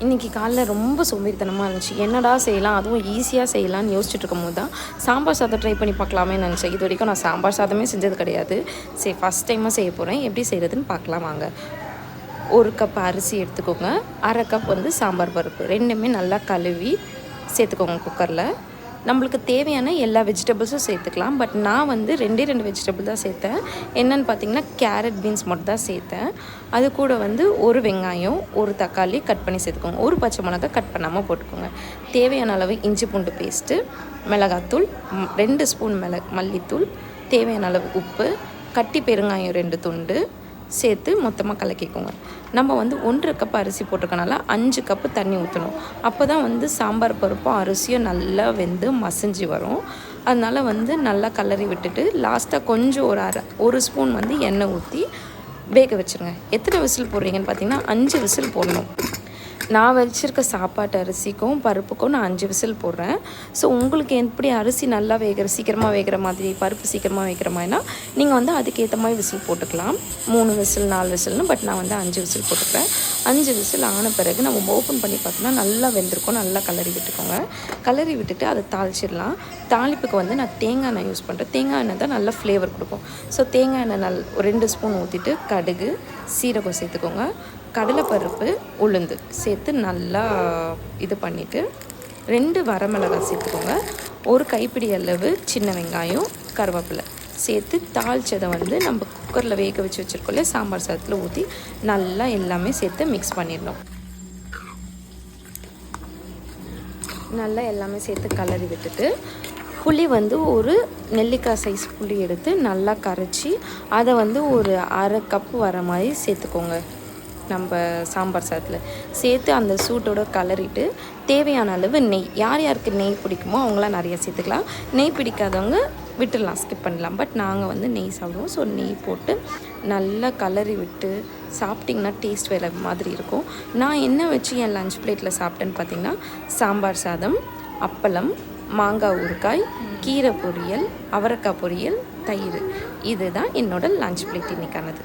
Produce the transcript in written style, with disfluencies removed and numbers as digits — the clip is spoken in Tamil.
இன்றைக்கி காலைல ரொம்ப சோம்பேறித்தனமாக இருந்துச்சு. என்னடா செய்யலாம், அதுவும் ஈஸியாக செய்யலான்னு யோசிச்சுட்டு இருக்கும்போது தான் சாம்பார் சாதம் ட்ரை பண்ணி பார்க்கலாமே நினச்சேன். இது வரைக்கும் நான் சாம்பார் சாதமே செஞ்சது கிடையாது. சரி, ஃபஸ்ட் டைமாக செய்ய போகிறேன். எப்படி செய்கிறதுன்னு பார்க்கலாம் வாங்க. 1 கப் அரிசி எடுத்துக்கோங்க. 1/2 கப் வந்து சாம்பார் பருப்பு, ரெண்டுமே நல்லா கழுவி சேர்த்துக்கோங்க குக்கரில். நம்மளுக்கு தேவையான எல்லா வெஜிடபிள்ஸும் சேர்த்துக்கலாம். பட் நான் வந்து 2 வெஜிடபிள் தான் சேர்த்தேன். என்னென்னு பார்த்தீங்கன்னா கேரட், பீன்ஸ் மட்டும் தான் சேர்த்தேன். அது கூட வந்து 1 வெங்காயம், 1 தக்காளி கட் பண்ணி சேர்த்துக்கோங்க. 1 பச்சை மிளகாய் கட் பண்ணாமல் போட்டுக்கோங்க. தேவையான அளவு இஞ்சி பூண்டு பேஸ்ட்டு, மிளகாத்தூள், 2 ஸ்பூன் மல்லித்தூள், தேவையான அளவு உப்பு, கட்டி பெருங்காயம் 2 துண்டு சேர்த்து மொத்தமாக கலக்கிக்கோங்க. நம்ம வந்து 1/2 கப் அரிசி போட்டிருக்கனால 5 கப்பு தண்ணி ஊற்றணும். அப்போ தான் வந்து சாம்பார் பருப்பும் அரிசியும் நல்லா வெந்து மசிஞ்சு வரும். அதனால் வந்து நல்லா கலரி விட்டுட்டு லாஸ்ட்டாக கொஞ்சம் ஒரு ஸ்பூன் வந்து எண்ணெய் ஊற்றி வேக வச்சுருங்க. எத்தனை விசில் போடுறீங்கன்னு பார்த்தீங்கன்னா 5 விசில் போடணும். நான் வச்சுருக்க சாப்பாட்டு அரிசிக்கும் பருப்புக்கும் நான் 5 விசில் போடுறேன். ஸோ உங்களுக்கு எப்படி அரிசி நல்லா சீக்கிரமாக வேகிற மாதிரி, பருப்பு சீக்கிரமாக வேகிற மாதிரினா நீங்கள் வந்து அதுக்கேற்ற மாதிரி விசில் போட்டுக்கலாம். 3 விசில் 4 விசில்னு. பட் நான் வந்து 5 விசில் போட்டுக்கிறேன். 5 விசில் ஆன பிறகு நம்ம ஓப்பன் பண்ணி பார்த்தோம்னா நல்லா வெந்திருக்கும். நல்லா கலரி விட்டுக்கோங்க. கலரி விட்டுட்டு அதை தாளிச்சிடலாம். தாளிப்புக்கு வந்து நான் தேங்காய் எண்ணெய் யூஸ் பண்ணுறேன். தேங்காய் எண்ணெய் தான் நல்லா ஃப்ளேவர் கொடுக்கும். ஸோ தேங்காய் எண்ணெய் 2 ஸ்பூன் ஊற்றிட்டு கடுகு, சீரகம் சேர்த்துக்கோங்க. கடலைப்பருப்பு, உளுந்து சேர்த்து நல்லா இது பண்ணிவிட்டு 2 வரமிளகாய் சேர்த்துக்கோங்க. 1 கைப்பிடி அளவு சின்ன வெங்காயம், கருவேப்பிலை சேர்த்து தாளிச்சதை வந்து நம்ம குக்கரில் வேக வச்சு வச்சுருக்கோம்ல சாம்பார் சாதத்தில் ஊற்றி நல்லா எல்லாமே சேர்த்து மிக்ஸ் பண்ணிடணும். நல்லா எல்லாமே சேர்த்து கலரி விட்டுட்டு புளி வந்து ஒரு நெல்லிக்காய் சைஸ் புளி எடுத்து நல்லா கரைச்சி அதை வந்து ஒரு 1/2 கப்பு வர மாதிரி சேர்த்துக்கோங்க. நம்ம சாம்பார் சாதத்தில் சேர்த்து அந்த சூட்டோட கலரிட்டு தேவையான அளவு நெய், யார் யாருக்கு நெய் பிடிக்குமோ அவங்களாம் நிறைய சேர்த்துக்கலாம். நெய் பிடிக்காதவங்க விட்டுடலாம், ஸ்கிப் பண்ணலாம். பட் நாங்கள் வந்து நெய் சாப்பிடுவோம். ஸோ நெய் போட்டு நல்லா கலரி விட்டு சாப்பிட்டிங்கன்னா டேஸ்ட் வேறு மாதிரி இருக்கும். நான் என்ன வச்சு என் லஞ்ச் பிளேட்டில் சாப்பிட்டேன்னு பார்த்தீங்கன்னா சாம்பார் சாதம், அப்பளம், மாங்காய் ஊறுகாய், கீரை பொரியல், அவரைக்காய் பொரியல், தயிர். இதுதான் என்னோடய லஞ்ச் பிளேட் இன்றைக்கானது.